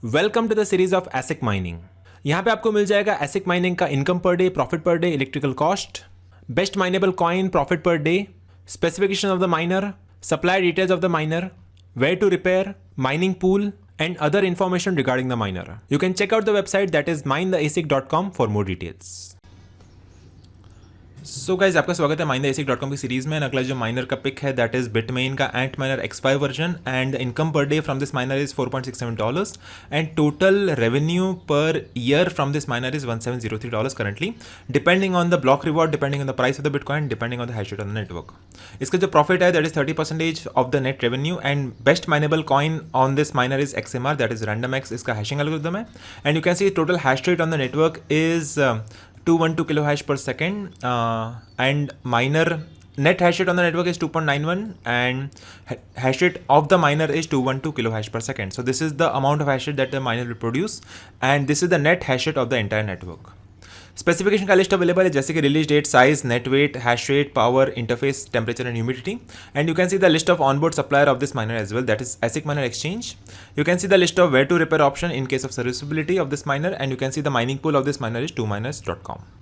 Welcome to the series of ASIC mining. यहाँ पे आपको मिल जाएगा एसिक माइनिंग का income per day, profit per day, electrical cost, best minable coin, profit per day, specification of the miner, supply details of the miner, where to repair, mining pool, and other information regarding the miner. You can check out the website that is minetheasic.com for more details. So guys आपका स्वागत है minetheasic.com की series में। अगला जो minor का pick है that is Bitmain का Antminer X5 version and income per day from this miner is $4.67 and total revenue per year from this miner is $1703 currently, depending on the block reward, depending on the price of the bitcoin, depending on the hash rate on the network. इसका जो profit है that is 30% of the net revenue and best minable coin on this miner is XMR that is RandomX। इसका hashing algorithm है and you can C total hash rate on the network is 212 kilo hash per second and miner net hash rate on the network is 2.91 and hash rate of the miner is 212 kilo hash per second. So this is the amount of hash rate that the miner will produce and this is the net hash rate of the entire network. Specification का list available है जैसे कि release date, size, net weight, hash rate, power, interface, temperature and humidity and you can see the list of onboard supplier of this miner as well that is ASIC miner exchange. You can see the list of where to repair option in case of serviceability of this miner and you can see the mining pool of this miner is 2miners.com.